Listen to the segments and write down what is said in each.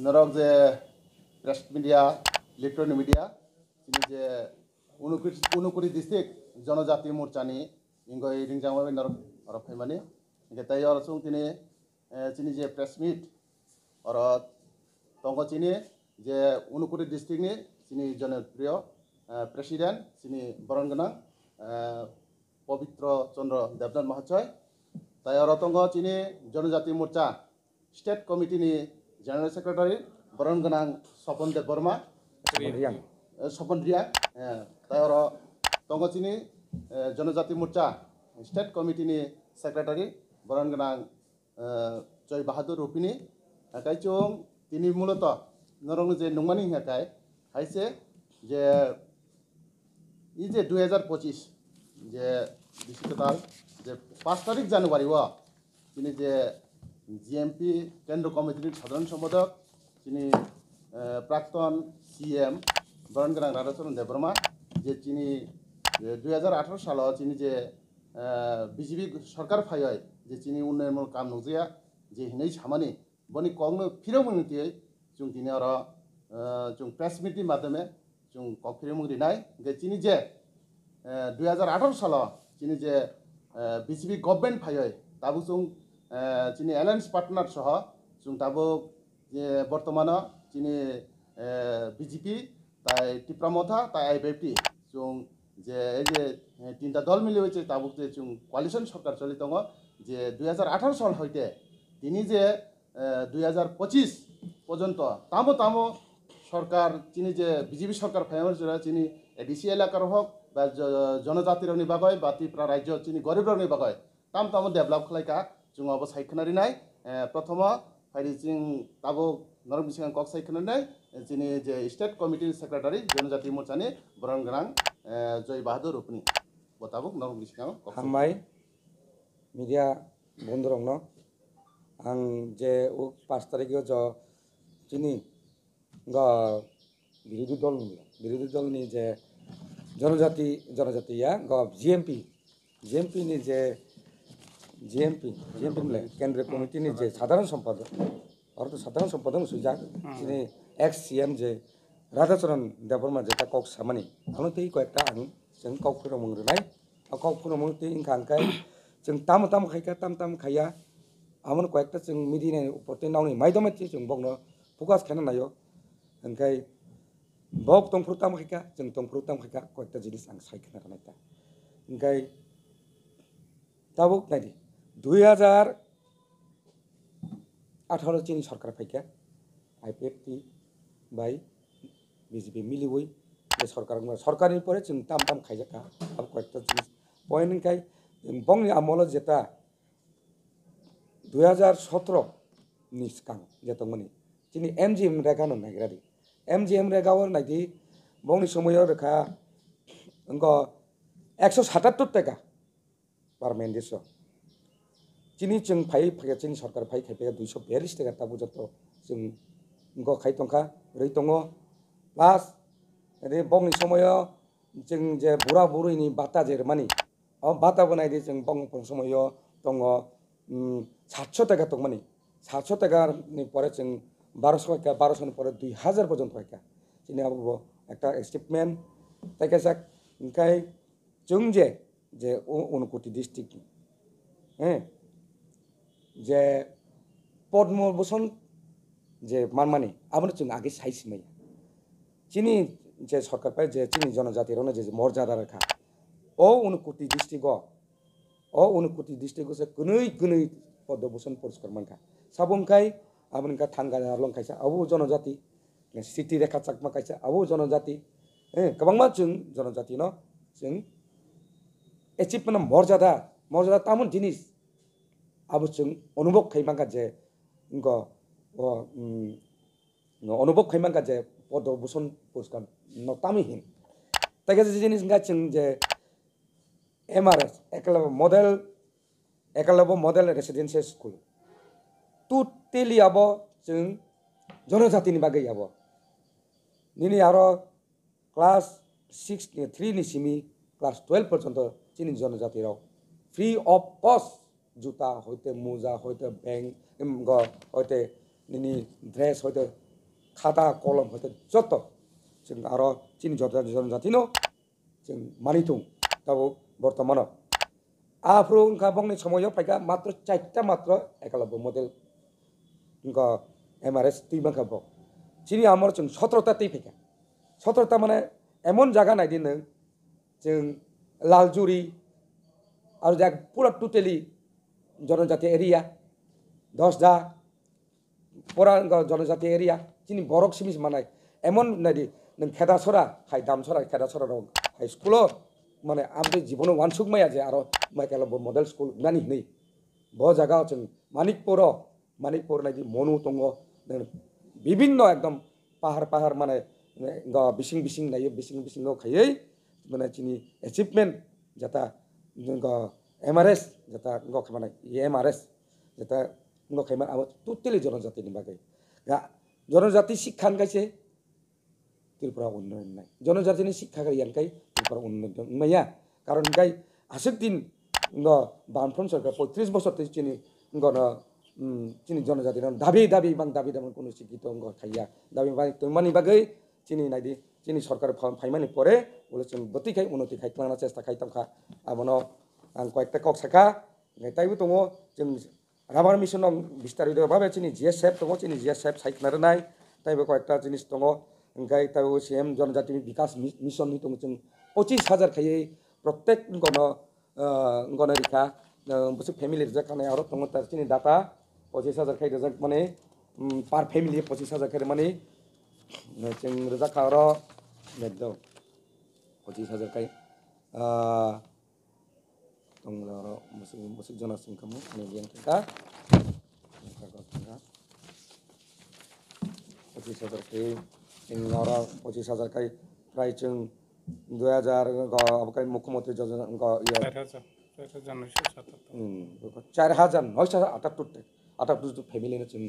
নরক যে press media electronic media তিনি যে উনকুড়ি ডিস্ট্রিক্ট জনজাতি মোর্চানি ইংগই রিংজামাবি নরক অরফ ফাইমানি ইংকে তাই অরসুং তিনি চিনি যে প্রেস মিট অর তঙ্গ চিনি যে উনকুড়ি ডিস্ট্রিক্টনি চিনি জনপ্রিয় প্রেসিডেন্ট চিনি বরণগোনাं পবিত্র চন্দ্র দেবনাথ মহাশয় তাই অর তঙ্গ চিনি জনজাতি মোর্চা स्टेट कमिटिनि जेनेरेल सेक्रेटारि बरनगोनां सपन देब बर्मा सपन रिया तायर तंगचिनि जनजाति मोर्चा स्टेट कमिटिनि सेक्रेटारि बरनगोनां जय बाहादुर रुपिनि कायचों तिनि मूलत नरंग जे नंगमानि हाकाय हाइसे जे इ जे 2025 जे डिसेम्बर जे 5 तारिख जानुवारि व तिनि जे জিএমপি কেন্দ্র কমিটির সাধারণ সম্পাদক তিনি প্রাক্তন সিএম বরণগোনাं রাধাচরণ দেববর্মা যে তিনি 2018 সালে তিনি যে বিজেপি সরকার ফাইয় যে তিনি উন্নয়নমূলক কাম নজিয়া যে হিनै সামানি বনি কংনো ফিরমুংতি जों তিনি আর जों প্রেস মিটিং মাধ্যমে जों কক ফিরমুংরি নাই যে তিনি যে 2018 সালে তিনি যে বিজেপি গভর্নমেন্ট ফাইয় তাবু जों চিনি এলায়েন্স পার্টনার সহ जों তাবো যে বর্তমানে চিনি বিজেপি তাই টিপ্রামথা তাই আইবিএফটি जों যে এই যে তিনটা দল মিলে হয়েছে তাবো যে जों কোয়ালিশন সরকার চলি দङ যে 2018 সাল হইতে তিনি যে 2025 পর্যন্ত তামো সরকার চিনি যে বিজেপি সরকার ফাইমার জরা চিনি এডিসি এলাকার হোক বা জনজাতিরনি বাগয় বা ত্রিপুরা রাজ্য চিনি গরিবরনি বাগয় তামো ডেভেলপ খালাইকা जों अब सायखनारि नाय प्रथम फाइरि जों ताबो नरक बिसिगां कक सायखनारि नाय जोंनि जे स्टेट कमिटि सेक्रेटारि जनजाति मोर्चानि बरनगोनां जय बाहादुर रुपनि बताबो नरक बिसिगां हामबाय मिडिया बन्धुरंनो आं जे 5 तारिखआव ज जोंनि बिरोधी दलनि जे जनजातिया जिएमपि नि जे जिएमपि मिले केंद्रीय कमिटी नि जे साधारण सम्पादक और तो साधारण सम्पादक सुजा जिनि एक्स सीएम जे राधाचरण देबबर्मा जेता कक सामानि आं तै कयटा आं जों कक फोरमंग्रोनाय कक फोरमंगति इंखांखाय जों ताम खायका खाया आमन कयटा जों मिडिया उपरते नावनि माइदमाति जों बगनो फोकास खाना नायो ओंखाय बक तंफ्रु ताम खायका जों तंफ्रु ताम खायका कयटा जिनिस आं सायखना रानायता ओंखाय ताबो नायदि 2018 चीनी सरकार फाइका आईपीएफटी बाय बीजेपी मिलिवई जे सरकारनि परे जों ताम खायजाका अब कयटा जिनिस पॉइंट इनखाय बंगनि आमल जेता 2017 नि सिगां जेतमनि चीनी एमजीएम रेगा नो नागिरादि एमजीएम रेगाव नायदि बंगनि समयाव रेखा अंग 177 टाका पर मेन्दिस चीनी जों फाइका चीनी सरकार फाइ खायफाया 242 टाका ताबो जत जों इंग खायतंखा रै दङ प्लास रे बंगनि समयाव जों जे बुरा बुरैनि बाता जेरमानि बाता बनायदि जों बंग समयाव दङ 700 टाका दंमानि 700 टाकानि परे जों 1200 टाका 1200 नि परे 2000 पर्यन्त फाइका चीनी अब একটা एचिभमेन्ट ताइकासा ओंखाय जों जे उनकोटी डिस्ट्रिक्ट जे पद्म भूषण जे मानमानि आमन जों आगे साइसिमै चीनी जे सरकार पाय जे चीनी जनजाति रनो जे मर्यादा रेखा उनकोटी डिस्ट्रिक्ट से गनै पद्म भूषण पुरस्कार मानखा साबुंखाय आमनका थांगा लंखायसा अब जनजाति सिटी रेखा चाकमा खायसा अब जनजाति गोबांमा जों जनजाति न जों एचिभमेन्ट मर्यादा तामन जिनिस अब जों अनुभव खायमांगा जे अनुभव खायमांगा जे पद्म भूषण पुरस्कार न तामिहिन ताके जे जिनिस जों जे MRS Eklavya model residential school totally अब जों जनजातिनि बागै अब निनि आरो क्लास 3 नि सिमी क्लास 12 पर्यंत चीनी जनजाति राव फ्री ऑफ कॉस्ट जूता होते मोजा होते बैंग होते निनी ड्रेस होते খাতা কলম হয়তো যত जों आरो चिनि जनजातिनो जों मानिथुं दाबो बर्तमानाव आफ्रो उनका बंनि समायाव फाइका मात्र 4टा मात्र एकालब्य मडेल उनका एमआरएस टीमका बो चिनि आमर जों 17टा टी फाइका 17टा माने एमन जागा नायदि नों जों लालजुरी आरो जा पुरा टोटली जनजाति एरिया 10 पुरा जनजाति एरिया चिनि बरक सिमिस मानाय एमन नायदि नों खेदासरा हाय दामसरा खेदासरा दं हाई स्कुल माने आमदे जीवन वानसुक माया जे आरो माइकेलब्य मडेल स्कुल नानि नै ब जागा जों मानिकपुर नायदि मनु दङ विभिन्न एकदम पाहाड़ पाहाड़ माने बिसिं बिसिं नायो बिसिं खायै माने चिनि एचिभमेन्ट जाता एमआरएस जाता माने एमआरएस जाता खायमा आबो टोटली जनजातिनि बागै दा जनजाति शिक्षा गायसे त्रिपुरा उन्नयन नाय जनजातिनि शिक्षा गैयानखाय त्रिपुरा उन्नयन नाया कारण गाय आसक दिन बामफ्रोम सरकार 35 बছর चिनि चिनि जनजाति दाबी बां दाबी कोनो शिक्षित खाया दाबी मानि बागै चिनि नायदि चिनि सरकार फाइमानि परे बोले जों बतिखाय उन्नति खायख्लांना चेष्टा खायतामखा आमनो आं कयेकटा कक साखा ताइबो दङ जों राबार मिशन बिस्तारित भाबे चिनि जिएसएफ दङ चिनि जिएसएफ सायखनारनाय ताइबो कयेकटा जिनिस दङ ओंखाय ताइबो सीएम जनजाति विकास मिशन नि दङ जों 25,000 खायै प्रत्येक गणरिखा बस फैमिली रिजाक खानाय आरो दङ तार चिनि डाटा 25,000 खाय रिजाक माने पार फैमिली 25,000 खाय माने जों रिजाक आरो एकदम 25,000 खाय दङ आरो मुसुक जनसिं खामु ने बियां का 25,000 खाय और 25,000 खाय प्राय जों 2000 अबकाय मुख्यमंत्री योजना 4,978 फैमिली जों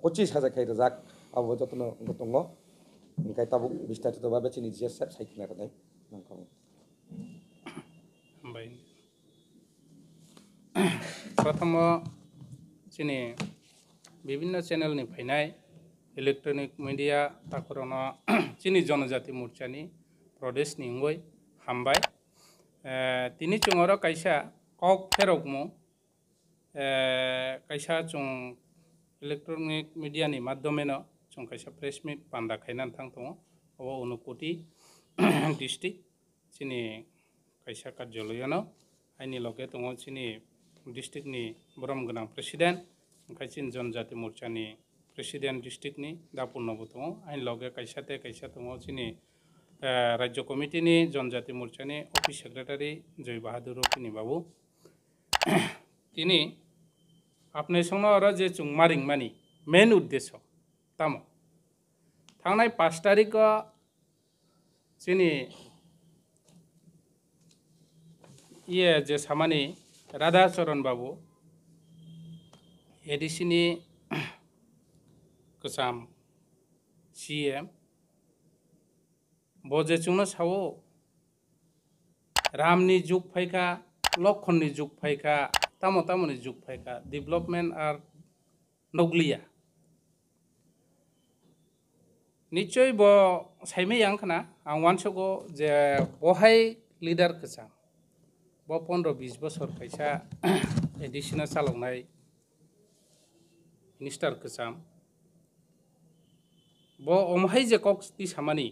25,000 खाय रिजाक अब जतन दङ ओंखाय ताबो बिस्तारित भाबे चिनि जिएसएफ सायखनारनाय नंगौ प्रथम चिनि विभिन्न चैनल नि फैनाय इलेक्ट्रॉनिक मीडिया ताकरनो चिनि जनजाति मोर्चानि प्रदेश नि इंगय हामबाय तिनि चुंगरो कायसा कक फेरकमु कायसा चुं इलेक्ट्रॉनिक मीडिया नि माध्यमेनो चुं कायसा प्रेस मीट बान्दा खायनान थां दङ अब उनुकोटी डिस्ट्रिक्ट चिनि कायसा कार्यालयनो आइनि लगे दङ चिनि डिस्ट्रिक्ट नि बरम गोनां प्रेसिडेंट कायसिन जनजाति मोर्चानि प्रेसिडेंट डिस्ट्रिक्ट नि दापुनबो दङ आइन लगे कायसा दङ चिनि राज्य कमिटी नि जनजाति मोर्चानि ऑफिस सेक्रेटारी जय बहादुर रुपिनी बाबू तिनी आपने संग और जे चुं मारिं मानी मेन उद्देश्य तामो थांनाय 5 तारिख चिनि ये जे सामानि राधा चरण बाबू एडिसिनी कसाम सीएम बजे चुंनो सावो रामनि जुग फायका लखननि जुग फायका तामोनि जुग फायका डेवलपमेंट आर नगलिया निश्चय बो साइमे यांखना आं वानसगो जे बहाय लीडर कसा बो 15-20 बছर फैसा एडिशनल चालौनाय मिनिस्टार कसाम बो अमहाय जे कक्स ती सामानि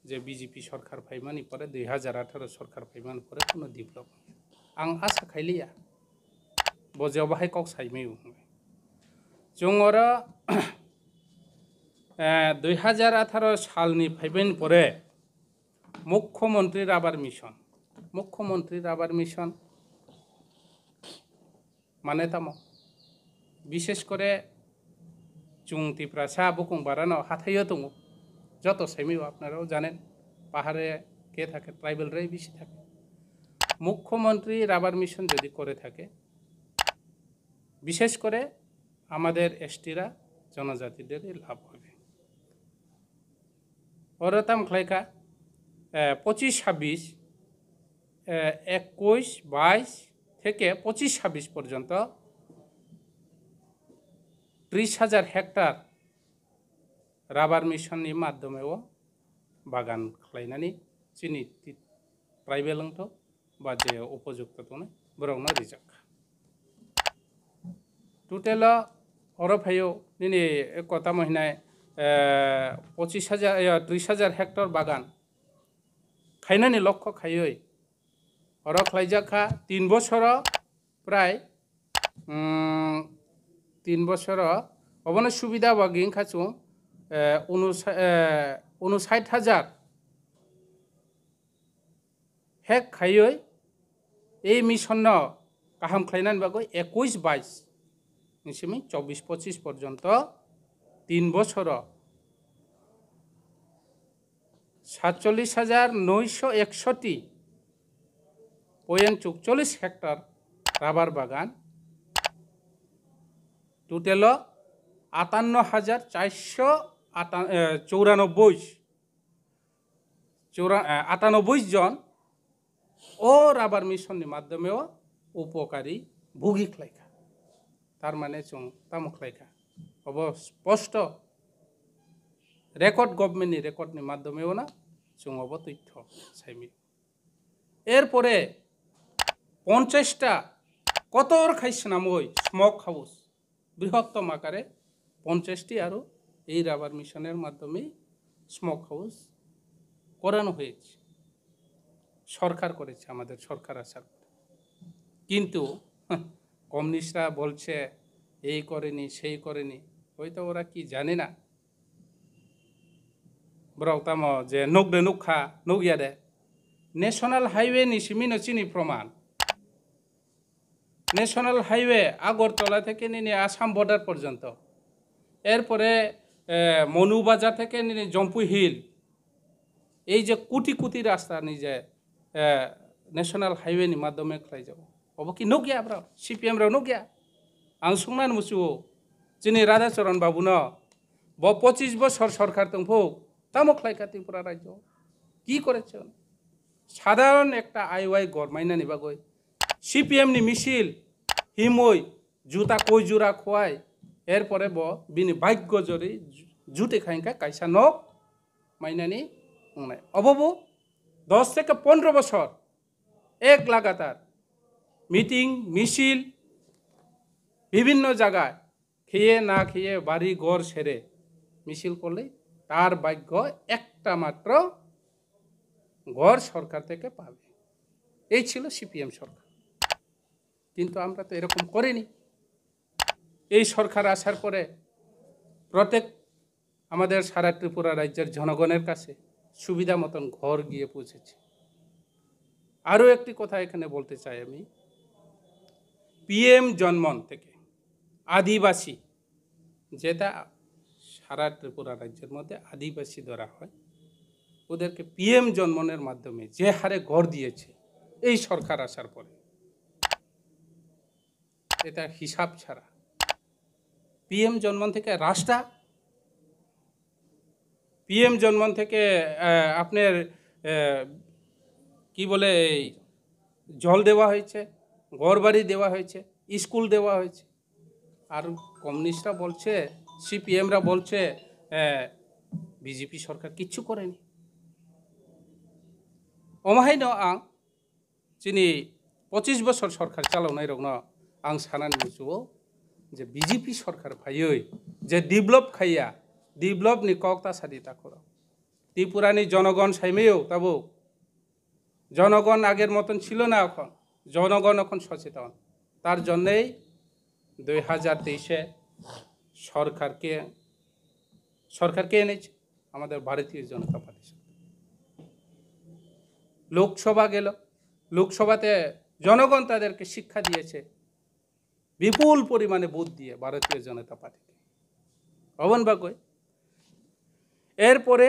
जे बीजेपी सरकार फाइमानि परे 2018 सरकार फाइमानि परे कोनो डेभलप आं आशा खायलिया बजेयाव बाहाय कक साइमे जोंरा 2018 सालनि फाइमानि परे मुख्यमंत्री राबार मिशन माने तामो विशेष करे चुंतिफ्रा सा बुकुं बारानो हाथायो दङ যত সেমি আপনারাও জানেন পাহাড়ে কে থাকে ট্রাইবাল রে বেশি থাকে মুখ্যমন্ত্রী রাবার মিশন যদি করে থাকে বিশেষ করে আমাদের এসটিরা জনজাতিদের লাভ হবে ওরতাম খাইকা 25-26 21-22 থেকে 25-26 পর্যন্ত 30,000 হেক্টর राबार मिशननि माध्यमेव बागान खालायनानै जोंनि ट्राइबेल बा जे उपयुक्त दङ बोरावनो रिजार्भ टोटेल अरफायो दिनै कता महीनाय 25,000 हेक्टर बागान खायनानै लक्ष्य खायै अरख लाइजाखा 3 बছर प्राय 3 बছर अबनो सुबिधा बागिं खाचुं 59,000 हेक खायै এই মিশন কাহাম খাইনান বাগো 21-22 নিসিমি 24-25 পর্যন্ত 3 বছর 47,961.44 হেক্টর রাবার বাগান টোটাল 58,494 জন ও রাবার মিশনनि মাধ্যমেও উপকারী ভুগি খাইখা তার মানে जों তামুক খাইখা অব স্পষ্ট রেকর্ড গভর্নমেন্টनि রেকর্ডनि মাধ্যমেও না जों অব তথ্য চাইমি এরপরে 50টা কতর খাইছনামই স্মোক হাউস বৃহত্তম আকারে 50টি আর এই রাবার মিশনের মাধ্যমে স্মোক হাউস করানো হয়েছে সরকার করেছে আমাদের সরকার আসার কিন্তু কমিউনিস্টরা বলছে এই করেনি সেই করেনি হয়তো ওরা কি জানে না ব্রাউতাম যে নগদে নখা নগিয়াদে ন্যাশনাল হাইওয়ে নি সিমিনো চিনি প্রমাণ ন্যাশনাল হাইওয়ে আগরতলা থেকে নিয়ে আসাম বর্ডার পর্যন্ত এরপরে মনুবাজার থেকে নিয়ে জম্পু হিল এই যে কোটি কোটি রাস্তা নিজে ন্যাশনাল হাইওয়েनि মাধ্যমে খাই যাব अब कि नगिया ब्रा सीपीएम राव नगिया आं संनान मुसु जोंनि राधाचरण बाबुनो 25 বছর সরকার दंफौ तामो खायखा त्रिपुरा राज्य কি করেছে সাধারণ একটা আইওয়াই গরমাইনানি বাগৈ সিপিএমনি মিছিল হিমই জুতা কই জোড়া খোয়াই এরপরে বিনি ভাগ্য জরি জুতে খাইকা কাইসা নক মাইনানি অববু 10 থেকে 15 বছর এক লাগাতার মিটিং মিছিল বিভিন্ন জায়গায় খেয়ে না খেয়ে বাড়ি ঘর ছেড়ে মিছিল করলে তার ভাগ্য একটা মাত্র ঘর সরকার থেকে পাবে এই ছিল সিপিএম সরকার কিন্তু আমরা তো এরকম করিনি এই সরকার আসার পরে প্রত্যেক আমাদের সারা ত্রিপুরা রাজ্যের জনগণের কাছে সুবিধা মতন ঘর গিয়ে পৌঁছেছে আরও একটি কথা এখানে বলতে চাই আমি পিএম জন্মন থেকে আদিবাসী যেটা সারা ত্রিপুরা রাজ্যের মধ্যে আদিবাসী ধরা হয় ওদেরকে পিএম জন্মনের মাধ্যমে যে হারে ঘর দিয়েছে এই সরকার আসার পরে এটা হিসাব ছাড়া পিএম জন্মন থেকে রাস্তা পিএম জন্মন থেকে আপনার কি বলে জল দেওয়া হয়েছে ঘর বাড়ি দেওয়া হয়েছে স্কুল দেওয়া হয়েছে আর কমিউনিস্টরা বলছে সিপিএমরা বলছে বিজেপি সরকার কিচ্ছু করেনি অমাহাইন আং যিনি 25 বছর সরকার চালানাই রং आं सानानि मुसुआव जे बीजेपी सरकार फायै जे डेभलप खाइया डेभलपनि कक्ता सादि ताखर त्रिपुरानि जनगण साइमेও ताबो जनगण আগের মতন ছিল না এখন জনগণ এখন সচেতন তার জন্যই 2023 সরকারকে এনেছে আমাদের ভারতীয় জনতা পার্টি লোকসভা গেল লোকসভাতে জনগণ তাদেরকে শিক্ষা দিয়েছে বিপুল পরিমাণে ভোট দিয়ে ভারতীয় জনতা পার্টিকে অবন বাগৈ এরপরে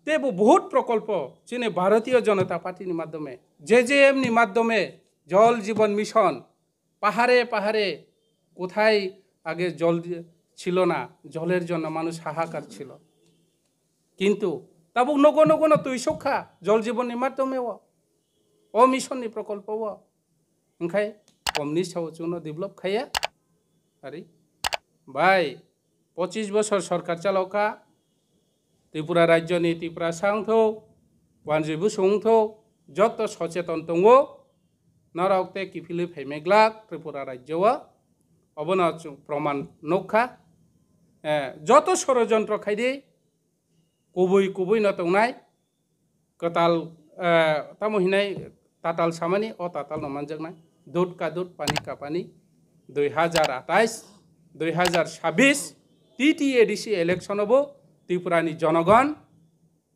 তেবু বহুত প্রকল্প যিনি ভারতীয় জনতা পার্টির মাধ্যমে জেজেএমনি মাধ্যমে জল জীবন মিশন পাহাড়ে পাহাড়ে কোথায় আগে জল ছিল না জলের জন্য মানুষ হাহাকার ছিল কিন্তু তাবু নগণ নগণ তৈসক্ষা জল জীবনের মাধ্যমে ও মিশননি প্রকল্প ওখাই কমিউনিস্ট জন্য ডেভেলপ খাইয়া আরে ভাই 25 বছর সরকার চালাওকা ত্রিপুরা রাজ্যनि ত্রিपुरा सांथौ वानजिबु सुंथौ যত সচেতন दङ नरकते किफिलि फैमेग्लाक त्रिपुरा राज्यआ अबना प्रमाण नखा যত ষড়যন্ত্র খাইदि कुबुई कुबुई न तंनाय कताल तामहिनाय ताताल सामानि अ ताताल नमानजोंनाय दूध का दूध पानी का पानी 2028 2026 TTADC इलेक्शनबो त्रिपुरानि जनगण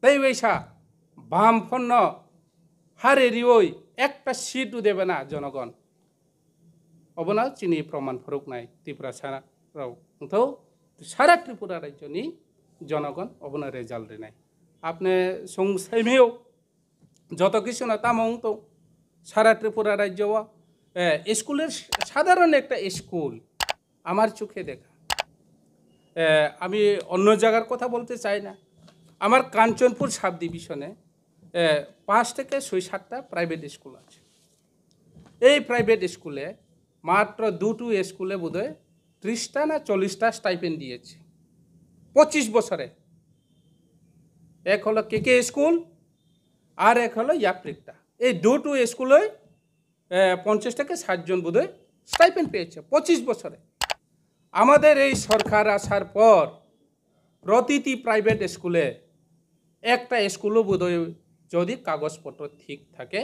तैवैसा बामफन्न हारेरियै একটা সিটও দেবে না জনগণ অবনা চিনি প্রমাণ ফরকনায় ত্রিপুরা সারাও তো সারা ত্রিপুরা রাজ্যনি জনগণ অবনা রেজাল্ট দেনায় আপনি সংসাইমেও যত কিছু না তামং তো সারা ত্রিপুরা রাজ্যও স্কুলের সাধারণ একটা স্কুল আমার চোখে দেখা আমি অন্য জায়গার কথা বলতে চাই না আমার কাঞ্চনপুর সাব ডিভিশনে 5 থেকে 6-7টা প্রাইভেট স্কুল আছে এই প্রাইভেট স্কুলে মাত্র দুটো স্কুলে বোধহয় 30টা না 40টা স্টাইপেন্ড দিয়েছে 25 বছরে এক হলো কেকে স্কুল আর এক হলো ইয়াপ্রিকটা এই দুটো স্কুলে 50 থেকে 60 জন বোধহয় স্টাইপেন্ড পেয়েছে 25 বছরে আমাদের এই সরকার আসার পর প্রতিটি প্রাইভেট স্কুলে একটা স্কুলও বোধহয় যদি কাগজপত্র ঠিক থাকে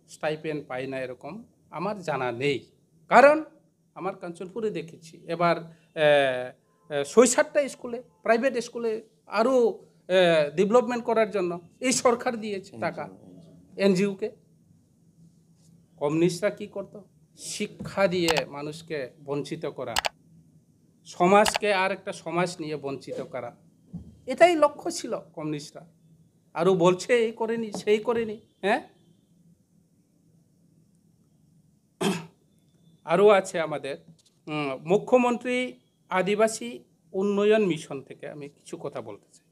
স্টাইপেন্ড পায় না এরকম আমার জানা নেই কারণ আমার কাঞ্চনপুরে দেখেছি এবার 6-7টা স্কুলে প্রাইভেট স্কুলে আরও ডেভেলপমেন্ট করার জন্য এই সরকার দিয়েছে টাকা এনজিওকে কমিউনিস্টরা কি করতো শিক্ষা দিয়ে মানুষকে বঞ্চিত করা সমাজকে আর একটা সমাজ নিয়ে বঞ্চিত করা এটাই লক্ষ্য ছিল কমিউনিস্টরা আরও বলছে এই করেনি সেই করেনি হ্যাঁ আরও আছে আমাদের মুখ্যমন্ত্রী আদিবাসী উন্নয়ন মিশন থেকে আমি কিছু কথা বলতে চাই